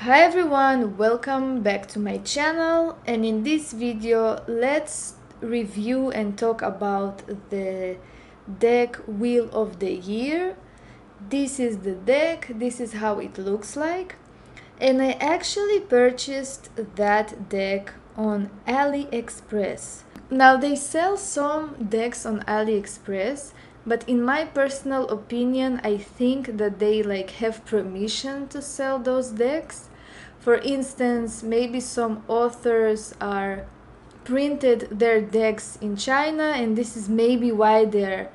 Hi everyone, welcome back to my channel, and in this video let's review and talk about the deck Wheel of the Year. This is the deck, this is how it looks like, and I actually purchased that deck on AliExpress. Now they sell some decks on AliExpress, but in my personal opinion I think that they have permission to sell those decks. For instance, maybe some authors are printed their decks in China, and this is maybe why they're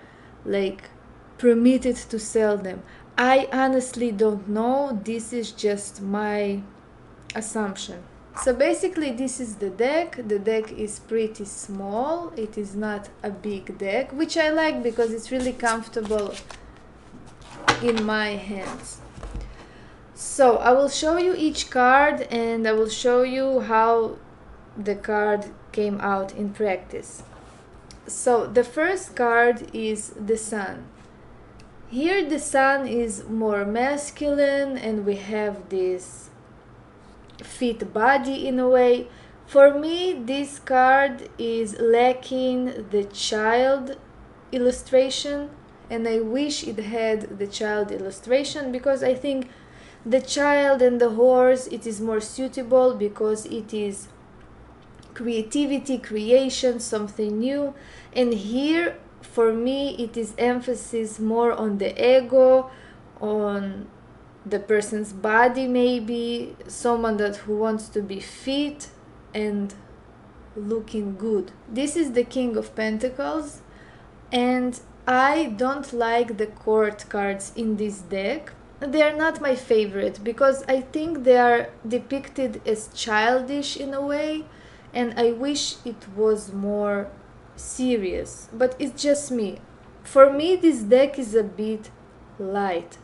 permitted to sell them. I honestly don't know, this is just my assumption. So basically this is the deck. The deck is pretty small, it is not a big deck, which I like because it's really comfortable in my hands. So I will show you each card and I will show you how the card came out in practice. So the first card is the Sun. Here the Sun is more masculine and we have this fit body in a way. For me, this card is lacking the child illustration, and I wish it had the child illustration because I think the child and the horse, it is more suitable because it is creativity, creation, something new. And here for me it is emphasis more on the ego, on the person's body, maybe someone who wants to be fit and looking good. This is the King of Pentacles, and I don't like the court cards in this deck. They are not my favorite because I think they are depicted as childish in a way, and I wish it was more serious, but it's just me. For me this deck is a bit light,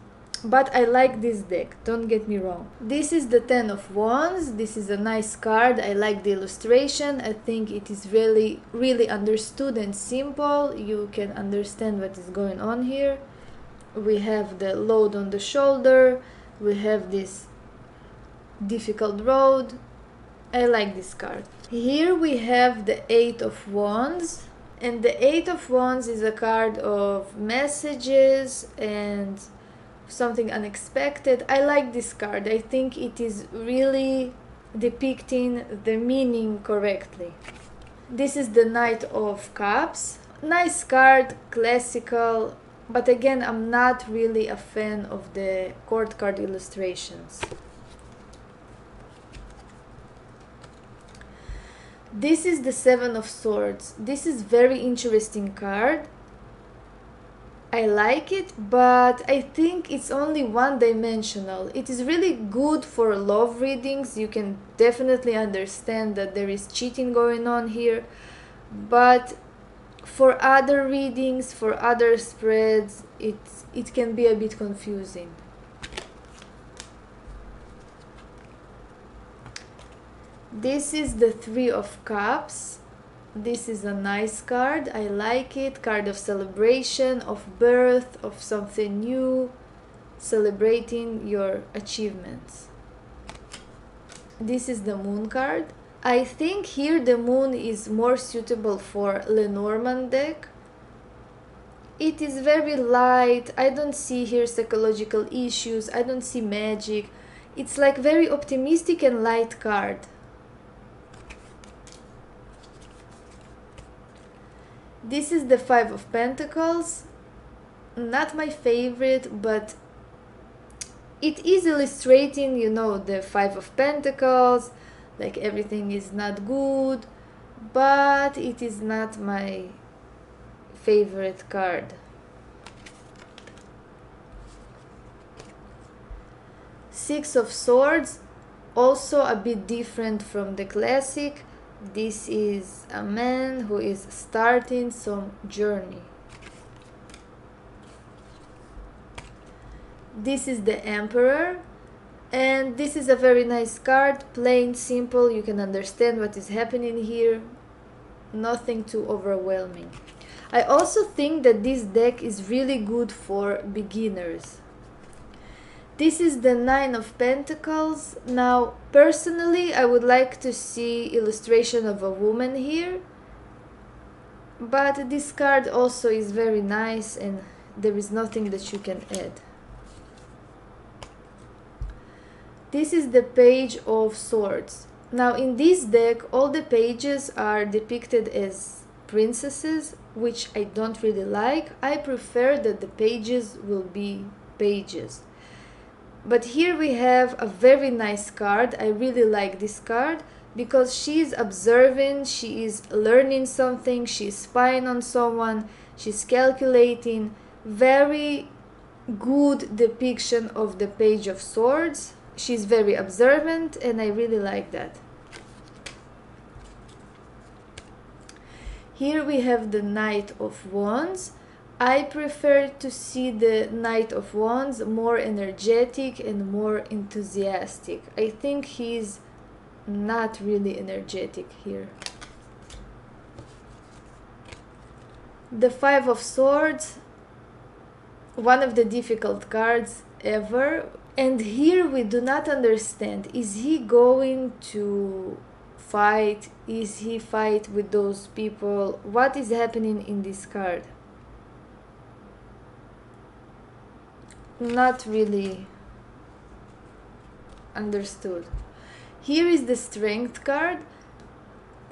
but I like this deck, don't get me wrong. This is the Ten of Wands. This is a nice card. I like the illustration. I think it is really understood and simple. You can understand what is going on here. We have the load on the shoulder, we have this difficult road. I like this card. Here we have the Eight of Wands, and the Eight of Wands is a card of messages and something unexpected. I like this card. I think it is really depicting the meaning correctly. This is the Knight of Cups. Nice card, classical, but again I'm not really a fan of the court card illustrations. This is the Seven of Swords. This is very interesting card. I like it, but I think it's only one-dimensional. It is really good for love readings. You can definitely understand that there is cheating going on here, but for other readings, for other spreads, it can be a bit confusing. This is the Three of Cups. This is a nice card. I like it. Card of celebration, of birth, of something new, celebrating your achievements. This is the Moon card. I think here the Moon is more suitable for Lenormand deck. It is very light. I don't see here psychological issues. I don't see magic. It's like very optimistic and light card. This is the Five of Pentacles. Not my favorite, but it is illustrating, you know, the Five of Pentacles, like everything is not good, but it is not my favorite card. Six of Swords, also a bit different from the classic. This is a man who is starting some journey. This is the Emperor, and this is a very nice card, plain, simple. You can understand what is happening here, nothing too overwhelming. I also think that this deck is really good for beginners. This is the Nine of Pentacles. Now, personally, I would like to see illustration of a woman here. But this card also is very nice and there is nothing that you can add. This is the Page of Swords. Now in this deck, all the pages are depicted as princesses, which I don't really like. I prefer that the pages will be pages. But here we have a very nice card. I really like this card because she is observing, she is learning something, she is spying on someone, she's calculating. Very good depiction of the Page of Swords. She's very observant and I really like that. Here we have the Knight of Wands. I prefer to see the Knight of Wands more energetic and more enthusiastic. I think he's not really energetic here. The Five of Swords, one of the difficult cards ever. And here we do not understand, is he going to fight? Is he fight with those people? What is happening in this card? Not really understood. Here is the Strength card.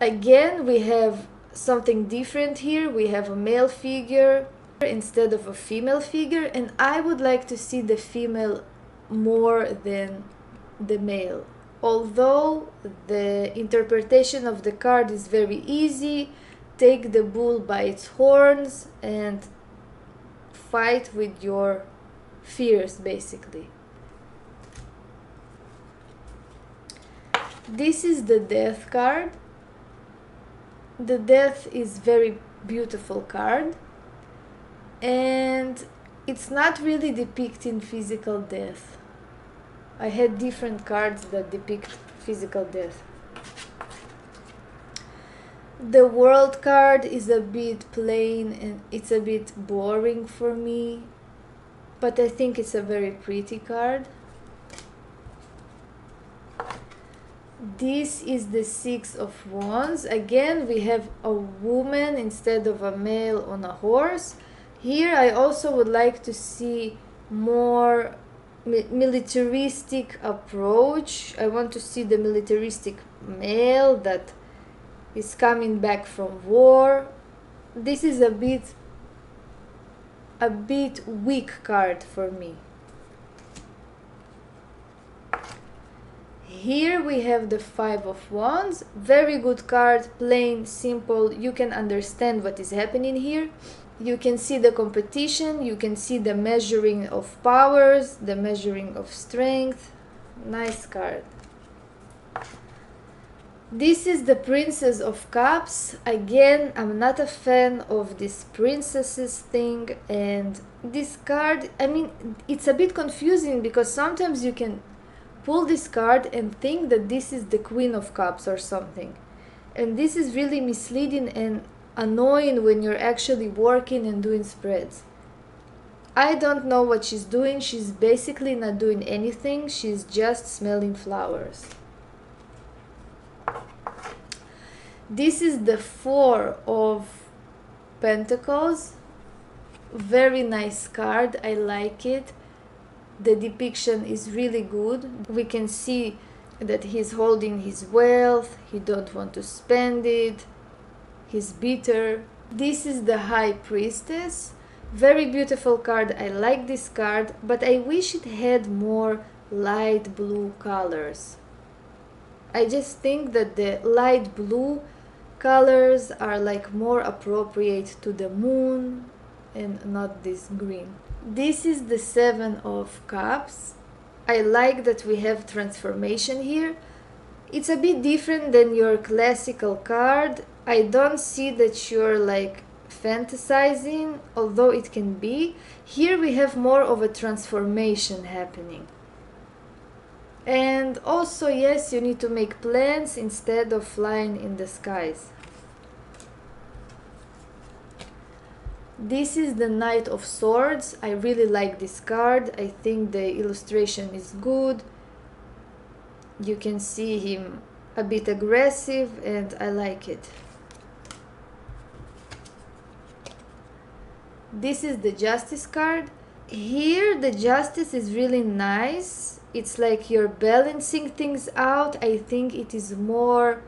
Again, we have something different here. We have a male figure instead of a female figure, and I would like to see the female more than the male. Although the interpretation of the card is very easy, take the bull by its horns and fight with your fears, basically. This is the Death card. The Death is very beautiful card, and it's not really depicting physical death. I had different cards that depict physical death. The World card is a bit plain and it's a bit boring for me, but I think it's a very pretty card. This is the Six of Wands. Again, we have a woman instead of a male on a horse. Here I also would like to see more militaristic approach. I want to see the militaristic male that is coming back from war. This is a bit weak card for me. Here we have the Five of Wands. Very good card, plain, simple. You can understand what is happening here. You can see the competition, you can see the measuring of powers, the measuring of strength. Nice card. This is the Princess of Cups. Again, I'm not a fan of this princesses thing, and this card, I mean, it's a bit confusing because sometimes you can pull this card and think that this is the Queen of Cups or something. And this is really misleading and annoying when you're actually working and doing spreads. I don't know what she's doing. She's basically not doing anything. She's just smelling flowers. This is the Four of Pentacles. Very nice card. I like it. The depiction is really good. We can see that he's holding his wealth. He don't want to spend it. He's bitter. This is the High Priestess. Very beautiful card. I like this card, but I wish it had more light blue colors. I just think that the light blue colors are like more appropriate to the moon and not this green. This is the Seven of Cups. I like that we have transformation here. It's a bit different than your classical card. I don't see that you're like fantasizing, although it can be. Here we have more of a transformation happening. And also, yes, you need to make plans instead of flying in the skies. This is the Knight of Swords. I really like this card. I think the illustration is good. You can see him a bit aggressive and I like it. This is the Justice card. Here the Justice is really nice. It's like you're balancing things out. I think it is more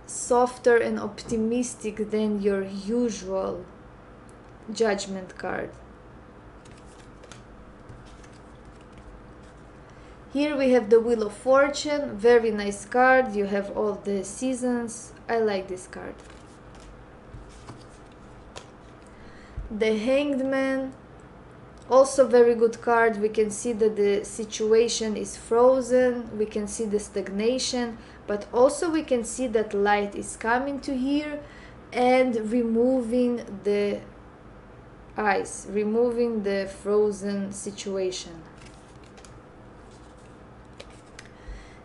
softer and optimistic than your usual Judgment card. Here we have the Wheel of Fortune, very nice card. You have all the seasons. I like this card. The Hanged Man, also very good card. We can see that the situation is frozen. We can see the stagnation, but also we can see that light is coming to here and removing the ice, removing the frozen situation.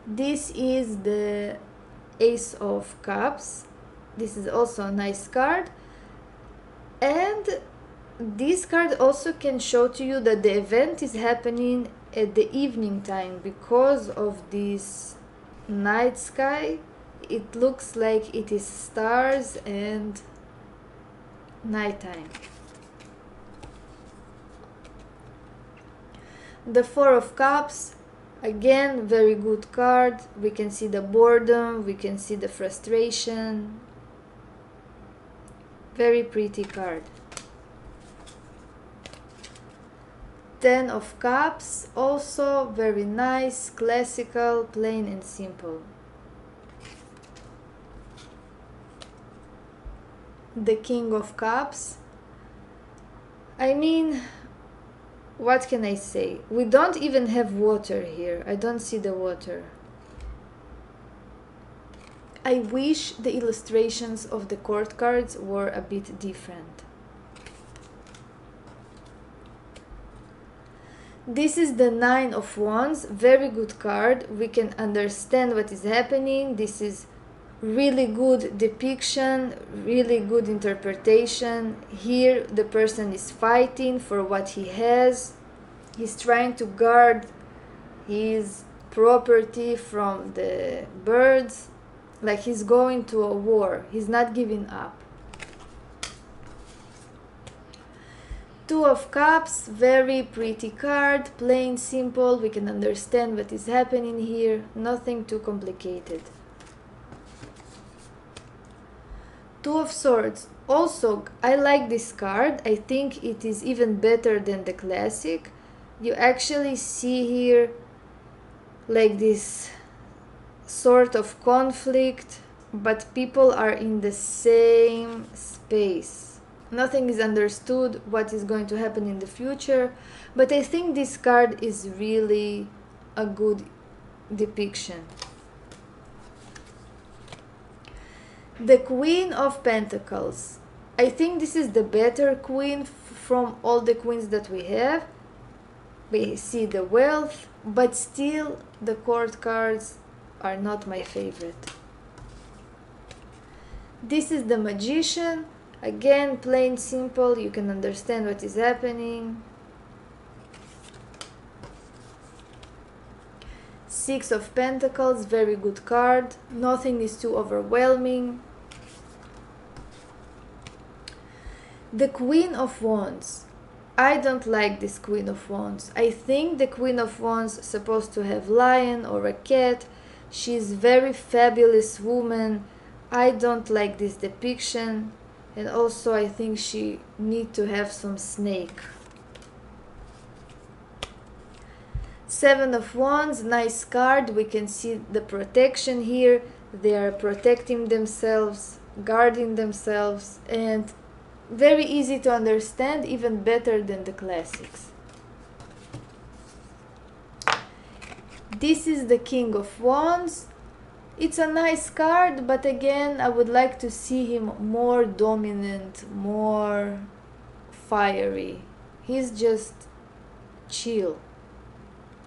This is the Ace of Cups. This is also a nice card. And this card also can show to you that the event is happening at the evening time because of this night sky. It looks like it is stars and nighttime. The Four of Cups, again, very good card. We can see the boredom, we can see the frustration. Very pretty card. Ten of Cups, also very nice, classical, plain and simple. The King of Cups. I mean, what can I say? We don't even have water here. I don't see the water. I wish the illustrations of the court cards were a bit different. This is the Nine of Wands, very good card. We can understand what is happening. This is really good depiction, really good interpretation. Here the person is fighting for what he has. He's trying to guard his property from the birds. Like he's going to a war. He's not giving up. Two of Cups, very pretty card, plain, simple. We can understand what is happening here. Nothing too complicated. Two of Swords. Also, I like this card. I think it is even better than the classic. You actually see here like this sort of conflict, but people are in the same space. Nothing is understood what is going to happen in the future, but I think this card is really a good depiction. The Queen of Pentacles. I think this is the better queen from all the queens that we have. We see the wealth, but still the court cards are not my favorite. This is the Magician. Again, plain, simple. You can understand what is happening. Six of Pentacles, very good card. Nothing is too overwhelming. The Queen of Wands. I don't like this Queen of Wands. I think the Queen of Wands is supposed to have lion or a cat. She's very fabulous woman. I don't like this depiction. And also I think she need to have some snake. Seven of Wands, nice card. We can see the protection here. They are protecting themselves, guarding themselves, and very easy to understand, even better than the classics. This is the King of Wands. It's a nice card, but again, I would like to see him more dominant, more fiery. He's just chill.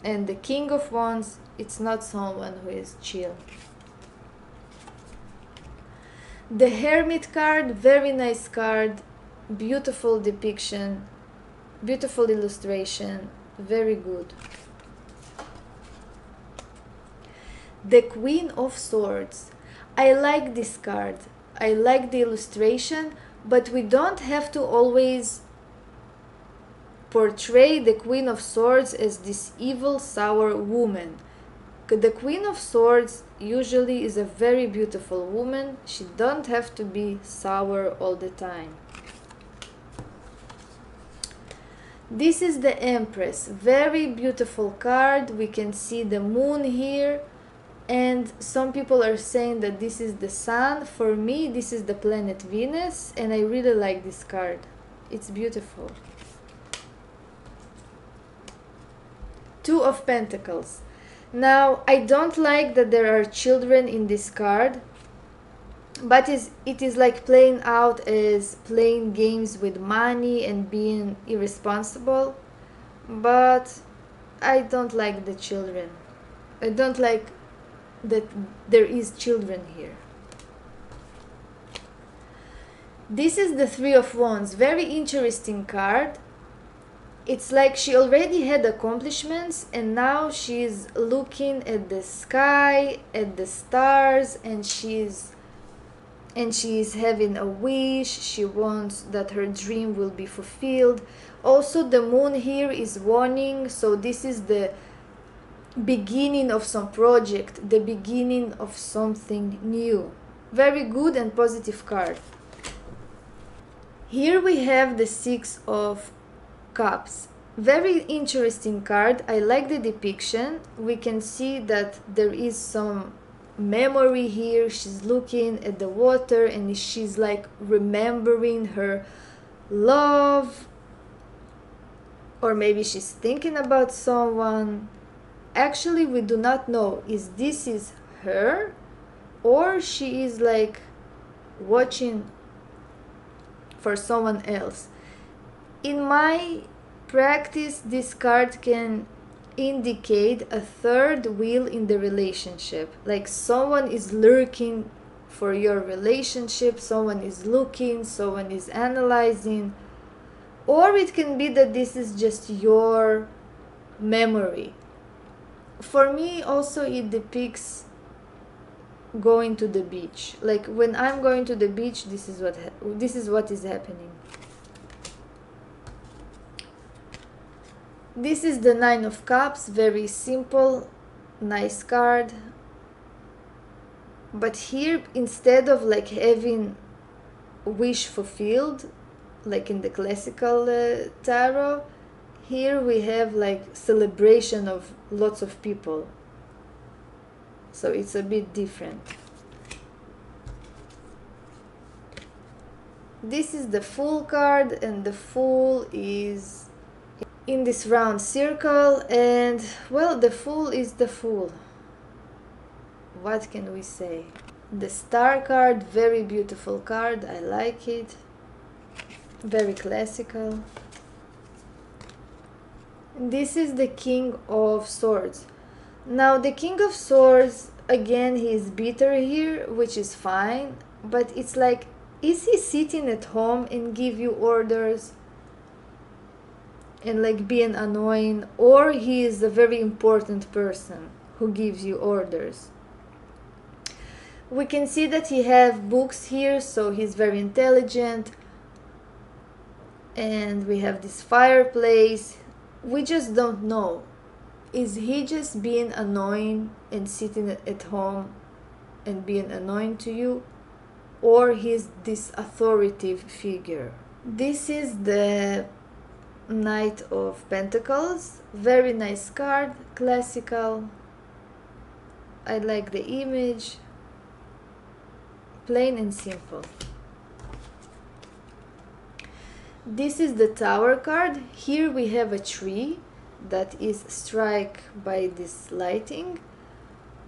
And the King of Wands, it's not someone who is chill. The Hermit card, very nice card, beautiful depiction, beautiful illustration, very good. The Queen of Swords. I like this card. I like the illustration, but we don't have to always portray the Queen of Swords as this evil, sour woman. The Queen of Swords usually is a very beautiful woman. She don't have to be sour all the time. This is the Empress, very beautiful card. We can see the moon here, and some people are saying that this is the sun. For me, this is the planet Venus, and I really like this card. It's beautiful. Two of Pentacles. Now, I don't like that there are children in this card, but it is like playing out as playing games with money and being irresponsible. But I don't like the children. I don't like that there is children here. This is the Three of Wands, very interesting card. It's like she already had accomplishments, and now she's looking at the sky, at the stars, and she's having a wish. She wants that her dream will be fulfilled. Also, the moon here is warning, so this is the beginning of some project, the beginning of something new. Very good and positive card. Here we have the Six of Cups. Very interesting card. I like the depiction. We can see that there is some memory here. She's looking at the water and she's like remembering her love, or maybe she's thinking about someone. Actually, we do not know is her, or she is like watching for someone else. In my practice, this card can indicate a third wheel in the relationship, like someone is lurking for your relationship, someone is looking, someone is analyzing, or it can be that this is just your memory. For me also, it depicts going to the beach. Like when I'm going to the beach, this is what is happening. This is the Nine of Cups, very simple, nice card. But here, instead of like having wish fulfilled, like in the classical tarot, here we have like celebration of lots of people. So it's a bit different. This is the Fool card, and the Fool is in this round circle, and well, the Fool is the Fool. What can we say? The Star card, very beautiful card. I like it. Very classical. This is the King of Swords. Now the King of Swords, again, he is bitter here, which is fine, but it's like, is he sitting at home and give you orders and like being annoying, or he is a very important person who gives you orders? We can see that he has books here, so he's very intelligent. And we have this fireplace. We just don't know. Is he just being annoying and sitting at home and being annoying to you? Or he's this authoritative figure? This is the Knight of Pentacles. Very nice card, classical. I like the image. Plain and simple. This is the Tower card. Here we have a tree that is struck by this lighting.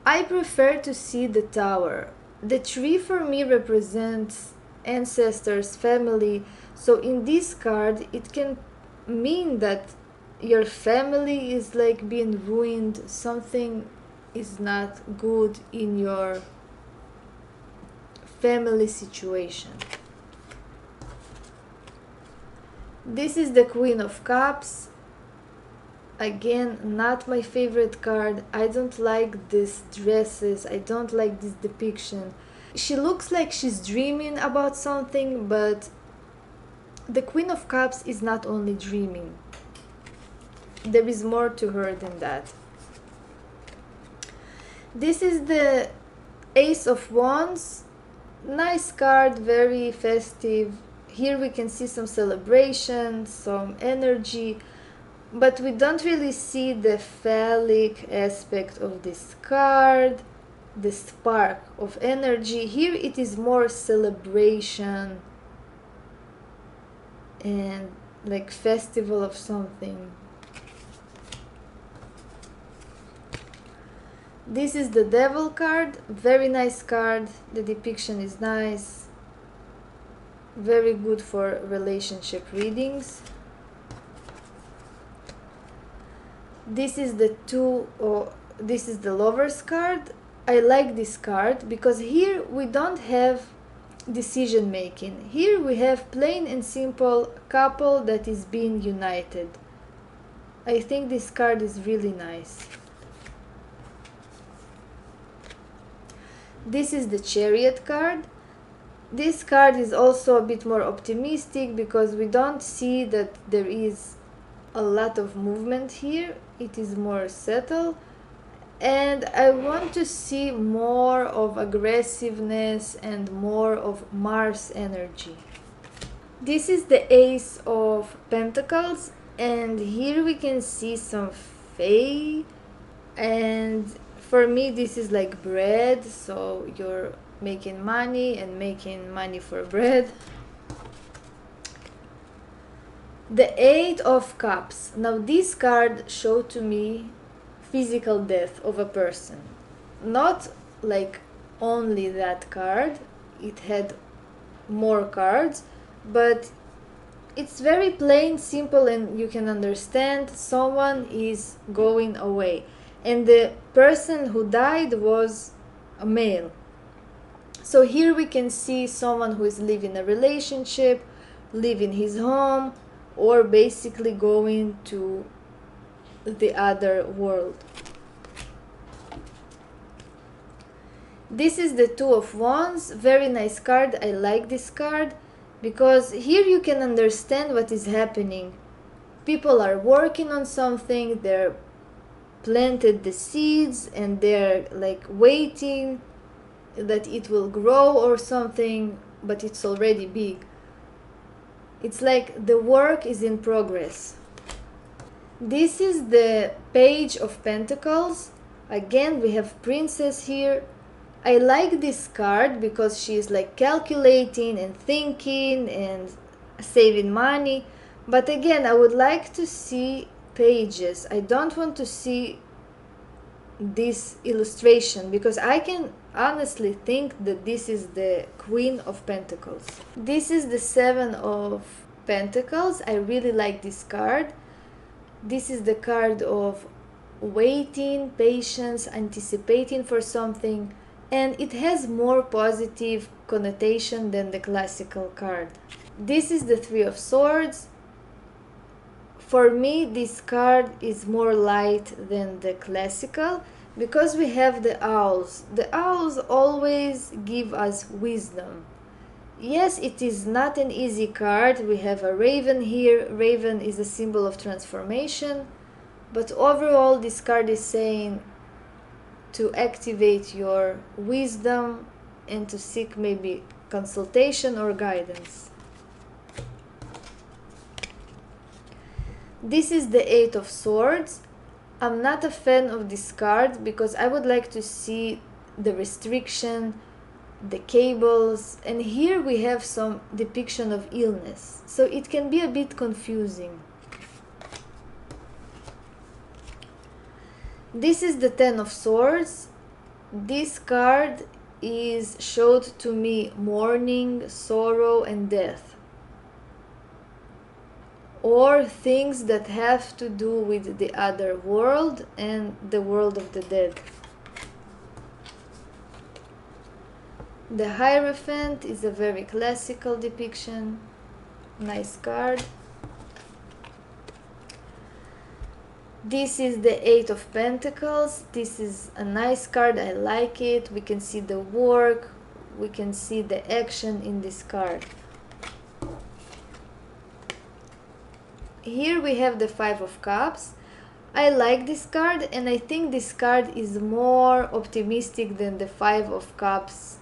I prefer to see the tower. The tree for me represents ancestors, family. So in this card, it can mean that your family is like being ruined. Something is not good in your family situation. This is the Queen of Cups. Again, not my favorite card. I don't like these dresses. I don't like this depiction. She looks like she's dreaming about something, but the Queen of Cups is not only dreaming. There is more to her than that. This is the Ace of Wands. Nice card, very festive. Here we can see some celebration, some energy, but we don't really see the phallic aspect of this card, the spark of energy. Here it is more celebration and like festival of something. This is the Devil card, very nice card. The depiction is nice, very good for relationship readings. This is the this is the Lovers card. I like this card because here we don't have decision making. Here we have plain and simple couple that is being united. I think this card is really nice. This is the Chariot card. This card is also a bit more optimistic because we don't see that there is a lot of movement here. It is more settled, and I want to see more of aggressiveness and more of Mars energy. This is the Ace of Pentacles, and here we can see some fae, and for me this is like bread, so you're making money and making money for bread. The Eight of Cups. Now this card showed to me physical death of a person. Not like only that card, it had more cards, but it's very plain, simple, and you can understand someone is going away. And the person who died was a male. So here we can see someone who is leaving a relationship, leaving his home, or basically going to the other world. This is the Two of Wands, very nice card. I like this card because here you can understand what is happening. People are working on something, they're planted the seeds and they're like waiting that it will grow or something, but it's already big. It's like the work is in progress. This is the Page of Pentacles. Again, we have Princess here. I like this card because she is like calculating and thinking and saving money. But again, I would like to see pages. I don't want to see this illustration because I can honestly think that this is the Queen of Pentacles. This is the Seven of Pentacles. I really like this card. This is the card of waiting, patience, anticipating for something, and it has more positive connotation than the classical card. This is the Three of Swords. For me, this card is more light than the classical because we have the owls. The owls always give us wisdom. Yes, it is not an easy card. We have a raven here. Raven is a symbol of transformation. But overall, this card is saying to activate your wisdom and to seek maybe consultation or guidance. This is the Eight of Swords. I'm not a fan of this card because I would like to see the restriction, the cables, and here we have some depiction of illness, so it can be a bit confusing. This is the Ten of Swords. This card is showed to me mourning, sorrow, and death, or things that have to do with the other world and the world of the dead. The Hierophant is a very classical depiction. Nice card. This is the Eight of Pentacles. This is a nice card. I like it. We can see the work. We can see the action in this card. Here we have the Five of Cups. I like this card, and I think this card is more optimistic than the Five of Cups,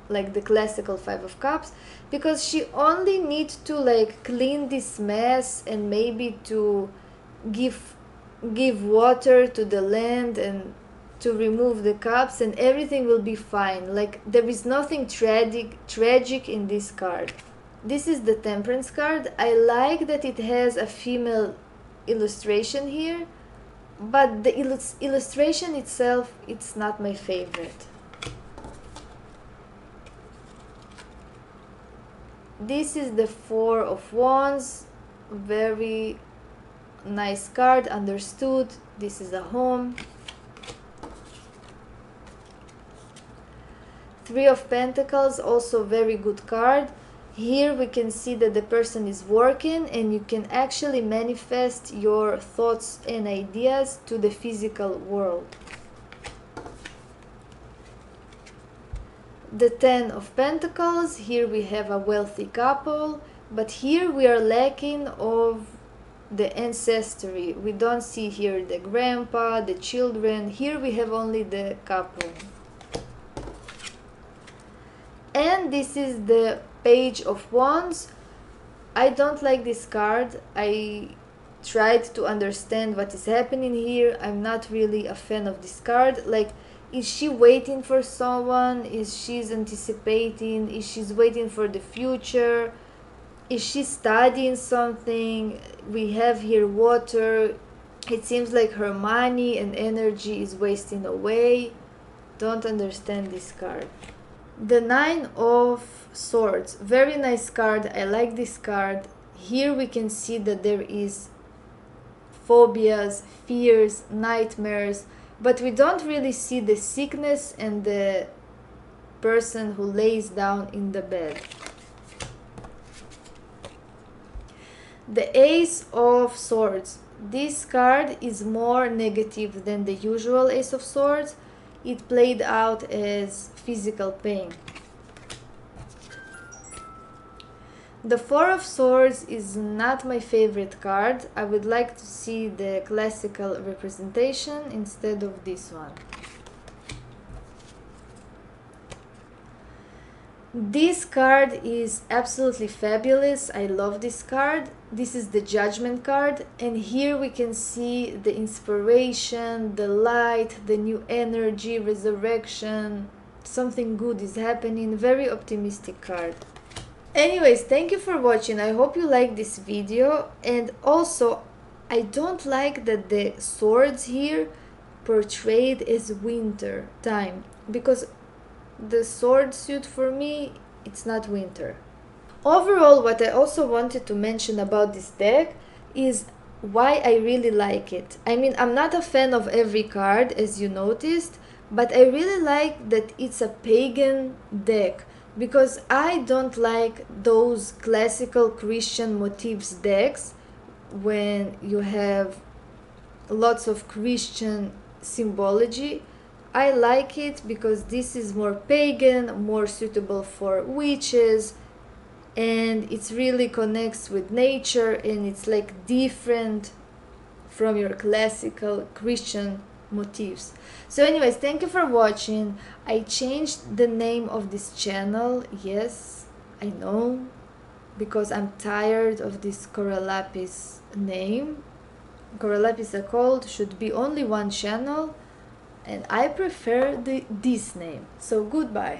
like the classical Five of Cups, because she only needs to like clean this mess and maybe to give water to the land and to remove the cups, and everything will be fine. Like there is nothing tragic in this card. This is the Temperance card. I like that it has a female illustration here, but the illustration itself, it's not my favorite. This is the Four of Wands. Very nice card, understood. This is a home. Three of Pentacles, also very good card. Here we can see that the person is working, and you can actually manifest your thoughts and ideas to the physical world. The Ten of Pentacles, here we have a wealthy couple, but here we are lacking of the ancestry. We don't see here the grandpa, the children. Here we have only the couple. And this is the Page of Wands. I don't like this card. I tried to understand what is happening here. I'm not really a fan of this card. Like, is she waiting for someone? Is she anticipating? Is she waiting for the future? Is she studying something? We have here water. It seems like her money and energy is wasting away. Don't understand this card. The Nine of Swords, very nice card. I like this card. Here we can see that there is phobias, fears, nightmares, but we don't really see the sickness and the person who lays down in the bed. The Ace of Swords. This card is more negative than the usual Ace of Swords. It played out as physical pain. The Four of Swords is not my favorite card. I would like to see the classical representation instead of this one. This card is absolutely fabulous. I love this card. This is the Judgment card, and here we can see the inspiration, the light, the new energy, resurrection. Something good is happening. Very optimistic card. Anyways, thank you for watching. I hope you like this video, and also I don't like that the swords here portrayed as winter time, because the sword suit for me, it's not winter. Overall, what I also wanted to mention about this deck is why I really like it. I mean, I'm not a fan of every card, as you noticed, but I really like that it's a pagan deck, because I don't like those classical Christian motifs decks when you have lots of Christian symbology. I like it because this is more pagan, more suitable for witches, and it really connects with nature, and it's like different from your classical Christian motifs. So anyways, thank you for watching. I changed the name of this channel. Yes, I know, because I'm tired of this Coral Lapis name. Coral Lapis Occult should be only one channel, and I prefer this name. So goodbye.